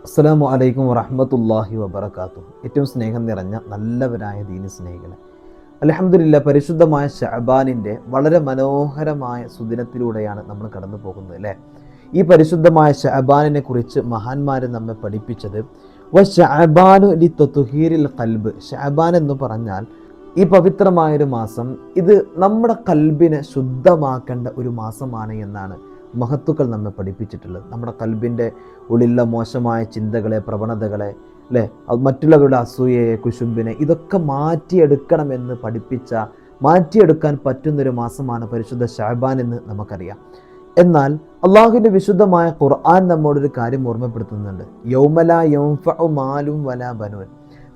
അസ്സലാമു അലൈക്കും വറഹ്മത്തുള്ളാഹി വബറകാതുഹു. ഏറ്റവും സ്നേഹം നിറഞ്ഞ നല്ലവരായ ദീനി സ്നേഹികളെ, അൽഹംദുലില്ലാ, പരിശുദ്ധമായ ശഅബാനിൻ്റെ വളരെ മനോഹരമായ സുദിനത്തിലൂടെയാണ് നമ്മൾ കടന്നു പോകുന്നത് അല്ലേ. ഈ പരിശുദ്ധമായ ശഅബാനിനെ കുറിച്ച് മഹാന്മാർ നമ്മെ പഠിപ്പിച്ചത് ശഅബാനു ലി തത്ഹീരിൽ ഖൽബ്. ശഅബാൻ എന്ന് പറഞ്ഞാൽ ഈ പവിത്രമായൊരു മാസം, ഇത് നമ്മുടെ കൽബിനെ ശുദ്ധമാക്കേണ്ട ഒരു മാസമാണ് എന്നാണ് മഹത്തുക്കൾ നമ്മെ പഠിപ്പിച്ചിട്ടുള്ളത്. നമ്മുടെ കൽബിൻ്റെ ഉള്ളിലുള്ള മോശമായ ചിന്തകളെ, പ്രവണതകളെ, അല്ലേ, മറ്റുള്ളവരുടെ അസൂയയെ, കുശുമ്പിനെ, ഇതൊക്കെ മാറ്റിയെടുക്കണമെന്ന് മാറ്റിയെടുക്കാൻ പറ്റുന്നൊരു മാസമാണ് പരിശുദ്ധ ശഅബാൻ എന്ന് നമുക്കറിയാം. എന്നാൽ അള്ളാഹുവിൻ്റെ വിശുദ്ധമായ ഖുർആൻ നമ്മോടൊരു കാര്യം ഓർമ്മപ്പെടുത്തുന്നുണ്ട്. യൗമലാ യൻഫഉ മാലും വലാ ബനൂൻ.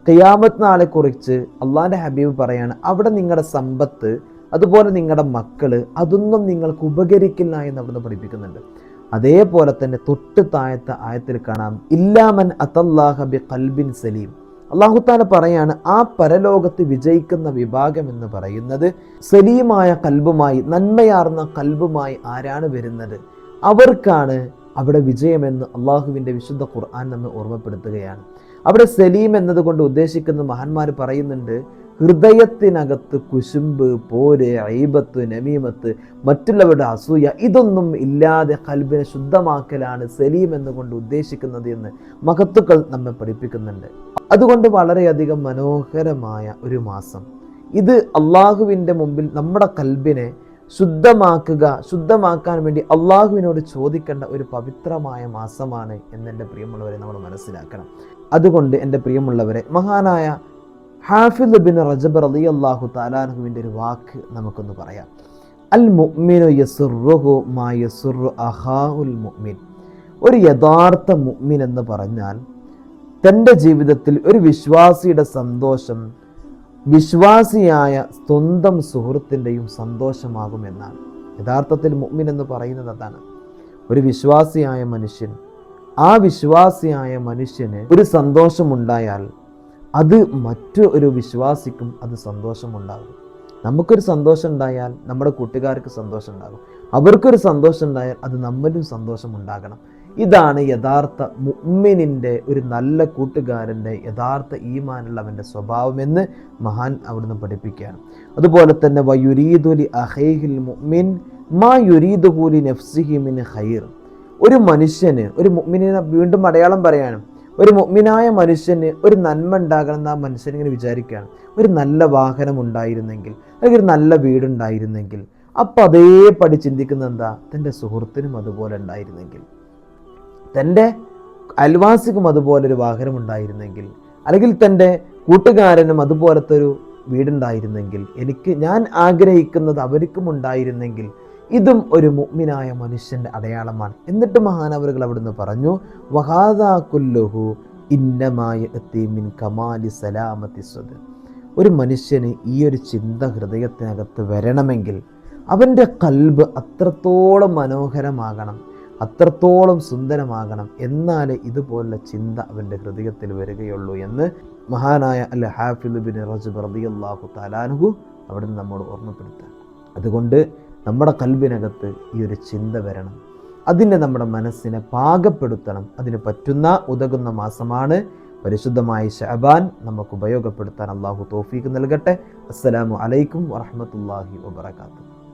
ഖിയാമത്ത് നാളെക്കുറിച്ച് അള്ളാഹിൻ്റെ ഹബീബ് പറയാണ്, അവിടെ നിങ്ങളുടെ സമ്പത്ത്, അതുപോലെ നിങ്ങളുടെ മക്കള്, അതൊന്നും നിങ്ങൾക്ക് ഉപകരിക്കില്ല എന്ന് അവിടുന്ന് പഠിപ്പിക്കുന്നുണ്ട്. അതേപോലെ തന്നെ തൊട്ട് താഴത്തെ ആയത്തിൽ കാണാം, ഇല്ലാമൻ അതല്ലാഹ ബി ഖൽബിൻ സലീം. അല്ലാഹു തആല പറയാണ്, ആ പരലോകത്ത് വിജയിക്കുന്ന വിഭാഗം എന്ന് പറയുന്നത് സലീമായ കൽബുമായി, നന്മയാർന്ന കൽബുമായി ആരാണ് വരുന്നത്, അവർക്കാണ് അവിടെ വിജയമെന്ന് അള്ളാഹുവിൻ്റെ വിശുദ്ധ ഖുർആൻ നമ്മെ ഓർമ്മപ്പെടുത്തുകയാണ്. അവിടെ സലീം എന്നതുകൊണ്ട് ഉദ്ദേശിക്കുന്ന മഹാന്മാർ പറയുന്നുണ്ട്, ഹൃദയത്തിനകത്ത് കുശുമ്പ്, പോര്, ഐബത്ത്, നമീമത്ത്, മറ്റുള്ളവരുടെ അസൂയ, ഇതൊന്നും ഇല്ലാതെ കൽബിനെ ശുദ്ധമാക്കലാണ് സലീം എന്നുകൊണ്ട് ഉദ്ദേശിക്കുന്നത് എന്ന് മഹത്തുക്കൾ നമ്മെ പഠിപ്പിക്കുന്നുണ്ട്. അതുകൊണ്ട് വളരെയധികം മനോഹരമായ ഒരു മാസം ഇത്. അള്ളാഹുവിൻ്റെ മുമ്പിൽ നമ്മുടെ കൽബിനെ ശുദ്ധമാക്കാൻ വേണ്ടി അള്ളാഹുവിനോട് ചോദിക്കേണ്ട ഒരു പവിത്രമായ മാസമാണ് എന്നെൻ്റെ പ്രിയമുള്ളവരെ നമ്മൾ മനസ്സിലാക്കണം. അതുകൊണ്ട് എൻ്റെ പ്രിയമുള്ളവരെ, മഹാനായ ഹാഫിദ് ബിൻ റജബ് റളിയല്ലാഹു തആല അൻഹുവിൻ്റെ ഒരു വാക്ക് നമുക്കൊന്ന് പറയാം. അൽ മുഅ്മിനു യസുറുഹു മാ യസുറു അഖാഹുൽ മുഅ്മിൻ. ഒരു യഥാർത്ഥ മുഅ്മിൻ എന്ന് പറഞ്ഞാൽ തൻ്റെ ജീവിതത്തിൽ ഒരു വിശ്വാസിയുടെ സന്തോഷം വിശ്വാസിയായ സ്വന്തം സുഹൃത്തിൻ്റെയും സന്തോഷമാകുമെന്നാണ്. യഥാർത്ഥത്തിൽ മുഅ്മിൻ എന്ന് പറയുന്നത് അതാണ്. ഒരു വിശ്വാസിയായ മനുഷ്യൻ, ആ വിശ്വാസിയായ മനുഷ്യന് ഒരു സന്തോഷമുണ്ടായാൽ അത് മറ്റൊരു വിശ്വാസിക്കും അത് സന്തോഷമുണ്ടാകും. നമുക്കൊരു സന്തോഷം ഉണ്ടായാൽ നമ്മുടെ കൂട്ടുകാർക്ക് സന്തോഷം ഉണ്ടാകും, അവർക്കൊരു സന്തോഷം ഉണ്ടായാൽ അത് നമ്മളും സന്തോഷം ഉണ്ടാകണം. ഇതാണ് യഥാർത്ഥ മുഅ്മിനിൻ്റെ, ഒരു നല്ല കൂട്ടുകാരൻ്റെ യഥാർത്ഥ ഈമാനുള്ളവൻ്റെ സ്വഭാവമെന്ന് മഹാൻ അവിടുന്ന് പഠിപ്പിക്കുകയാണ്. അതുപോലെ തന്നെ വയുരീദു ലി അഖീഹിൽ മുഅ്മിൻ മാ യുരീദുഹു ലി നഫ്സിഹി മിൻ ഖൈർ. ഒരു മനുഷ്യന്, ഒരു മുഅ്മിനിനെ വീണ്ടും അടയാളം പറയാണ്, ഒരു മുഅ്മിനായ മനുഷ്യന് ഒരു നന്മ ഉണ്ടാകണം എന്ന് ആ മനുഷ്യൻ ഇങ്ങനെ വിചാരിക്കുകയാണ്. ഒരു നല്ല വാഹനം ഉണ്ടായിരുന്നെങ്കിൽ, അല്ലെങ്കിൽ ഒരു നല്ല വീടുണ്ടായിരുന്നെങ്കിൽ, അപ്പം അതേപടി ചിന്തിക്കുന്നത് എന്താ, തൻ്റെ സുഹൃത്തിനും അതുപോലെ ഉണ്ടായിരുന്നെങ്കിൽ, തൻ്റെ അയൽവാസിക്കും അതുപോലൊരു വാഹനം ഉണ്ടായിരുന്നെങ്കിൽ, അല്ലെങ്കിൽ തൻ്റെ കൂട്ടുകാരനും അതുപോലത്തെ ഒരു വീടുണ്ടായിരുന്നെങ്കിൽ, ഞാൻ ആഗ്രഹിക്കുന്നത് അവർക്കും ഉണ്ടായിരുന്നെങ്കിൽ, ഇതും ഒരു മുഅ്മിനായ മനുഷ്യൻ്റെ അടയാളമാണ്. എന്നിട്ട് മഹാനവറുകൾ അവിടുന്ന് പറഞ്ഞു, വഹാദാ കുല്ലുഹു ഇന്നമാ യഅതി മിൻ കമാലി സലാമത്തി സദ്ർ. ഒരു മനുഷ്യന് ഈ ഒരു ചിന്ത ഹൃദയത്തിനകത്ത് വരണമെങ്കിൽ അവൻ്റെ കൽബ് അത്രത്തോളം മനോഹരമാകണം, അത്രത്തോളം സുന്ദരമാകണം, എന്നാലേ ഇതുപോലുള്ള ചിന്ത അവൻ്റെ ഹൃദയത്തിൽ വരികയുള്ളൂ എന്ന് മഹാനായ അൽ ഹാഫിദ് ബിൻ റജബ് റളിയല്ലാഹു തആല അൻഹു അവിടുന്ന് നമ്മോട് ഓർമ്മപ്പെടുത്താൻ. അതുകൊണ്ട് നമ്മുടെ കൽബിനകത്ത് ഈ ഒരു ചിന്ത വരണം, അതിനെ നമ്മുടെ മനസ്സിനെ പാകപ്പെടുത്തണം. അതിന് ഉതകുന്ന മാസമാണ് പരിശുദ്ധമായ ശഅബാൻ. നമുക്ക് ഉപയോഗപ്പെടുത്താൻ അള്ളാഹു തൗഫീഖ് നൽകട്ടെ. അസ്സലാമു അലൈക്കും വറഹ്മത്തുള്ളാഹി വബറകാതുഹു.